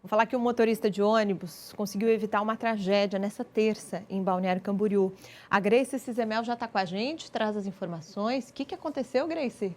Vou falar que um motorista de ônibus conseguiu evitar uma tragédia nessa terça em Balneário Camboriú. A Grace Cizemel já está com a gente, traz as informações. O que aconteceu, Grace?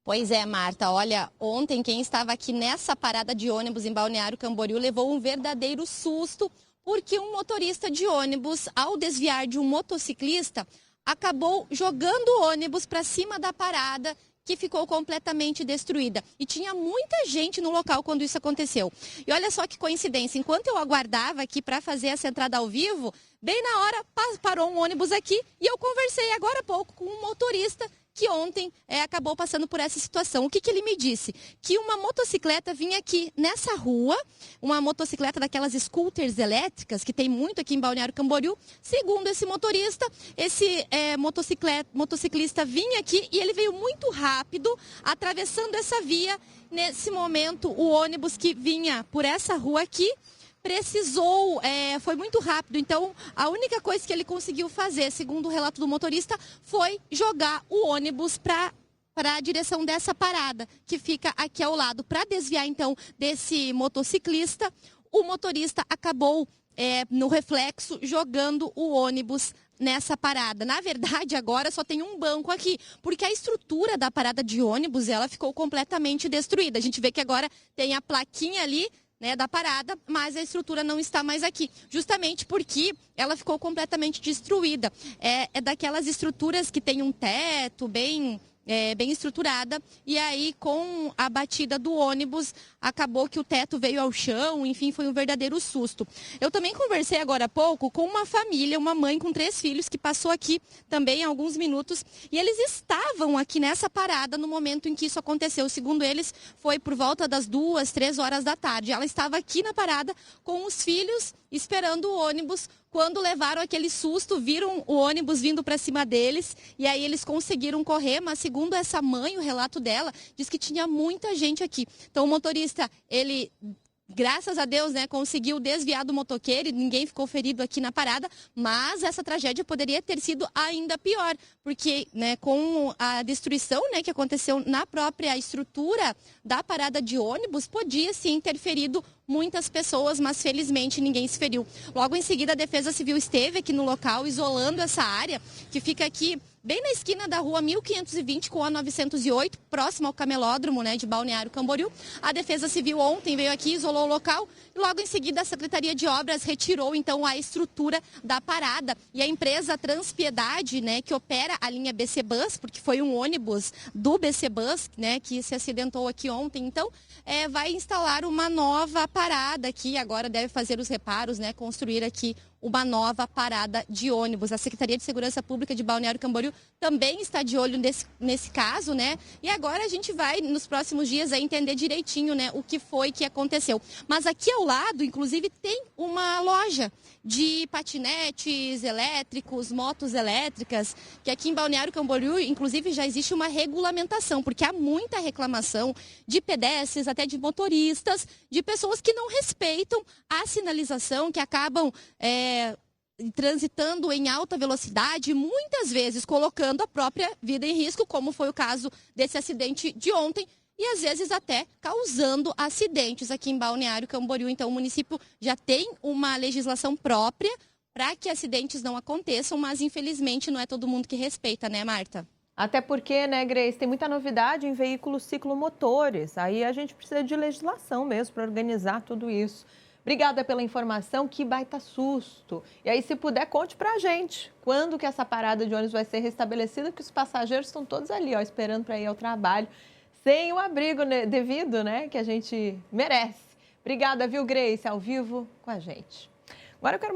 Pois é, Marta. Olha, ontem quem estava aqui nessa parada de ônibus em Balneário Camboriú levou um verdadeiro susto, porque um motorista de ônibus, ao desviar de um motociclista, acabou jogando o ônibus para cima da parada, que ficou completamente destruída. E tinha muita gente no local quando isso aconteceu. E olha só que coincidência, enquanto eu aguardava aqui para fazer essa entrada ao vivo, bem na hora parou um ônibus aqui e eu conversei agora há pouco com um motorista que ontem acabou passando por essa situação. O que ele me disse? Que uma motocicleta vinha aqui nessa rua, uma motocicleta daquelas scooters elétricas, que tem muito aqui em Balneário Camboriú. Segundo esse motorista, esse motociclista vinha aqui e ele veio muito rápido, atravessando essa via. Nesse momento, o ônibus que vinha por essa rua aqui, foi muito rápido, então a única coisa que ele conseguiu fazer, segundo o relato do motorista, foi jogar o ônibus para a direção dessa parada, que fica aqui ao lado. Para desviar então desse motociclista, o motorista acabou no reflexo jogando o ônibus nessa parada. Na verdade, agora só tem um banco aqui, porque a estrutura da parada de ônibus, ela ficou completamente destruída. A gente vê que agora tem a plaquinha ali, né, da parada, mas a estrutura não está mais aqui, justamente porque ela ficou completamente destruída. É daquelas estruturas que tem um teto bem estruturada, e aí com a batida do ônibus acabou que o teto veio ao chão, enfim, foi um verdadeiro susto. Eu também conversei agora há pouco com uma família, uma mãe com 3 filhos que passou aqui também há alguns minutos, e eles estavam aqui nessa parada no momento em que isso aconteceu. Segundo eles, foi por volta das 2, 3 horas da tarde. Ela estava aqui na parada com os filhos esperando o ônibus. Quando levaram aquele susto, viram o ônibus vindo para cima deles e aí eles conseguiram correr, mas segundo essa mãe, o relato dela, diz que tinha muita gente aqui. Então o motorista, ele, graças a Deus, né, conseguiu desviar do motoqueiro e ninguém ficou ferido aqui na parada, mas essa tragédia poderia ter sido ainda pior, porque, né, com a destruição, né, que aconteceu na própria estrutura da parada de ônibus, podia sim ter ferido muitas pessoas, mas felizmente ninguém se feriu. Logo em seguida, a Defesa Civil esteve aqui no local, isolando essa área, que fica aqui bem na esquina da rua 1520 com a 908, próximo ao camelódromo, né, de Balneário Camboriú. A Defesa Civil ontem veio aqui, isolou o local e logo em seguida a Secretaria de Obras retirou então a estrutura da parada. E a empresa Transpiedade, né, que opera a linha BC Bus, porque foi um ônibus do BC Bus, né, que se acidentou aqui ontem, então vai instalar uma nova parada aqui, agora deve fazer os reparos, né, construir aqui uma nova parada de ônibus. A Secretaria de Segurança Pública de Balneário Camboriú também está de olho nesse caso, né? E agora a gente vai, nos próximos dias, entender direitinho, né, o que foi que aconteceu. Mas aqui ao lado, inclusive, tem uma loja de patinetes elétricos, motos elétricas, que aqui em Balneário Camboriú, inclusive, já existe uma regulamentação, porque há muita reclamação de pedestres, até de motoristas, de pessoas que não respeitam a sinalização, que acabam transitando em alta velocidade, muitas vezes colocando a própria vida em risco, como foi o caso desse acidente de ontem, e às vezes até causando acidentes aqui em Balneário Camboriú. Então o município já tem uma legislação própria para que acidentes não aconteçam, mas infelizmente não é todo mundo que respeita, né, Marta? Até porque, né, Grace, tem muita novidade em veículos ciclomotores. Aí a gente precisa de legislação mesmo para organizar tudo isso. Obrigada pela informação, que baita susto. E aí, se puder, conte pra gente quando que essa parada de ônibus vai ser restabelecida, porque os passageiros estão todos ali, ó, esperando para ir ao trabalho, sem o abrigo devido, né, que a gente merece. Obrigada, viu, Grace, ao vivo com a gente. Agora eu quero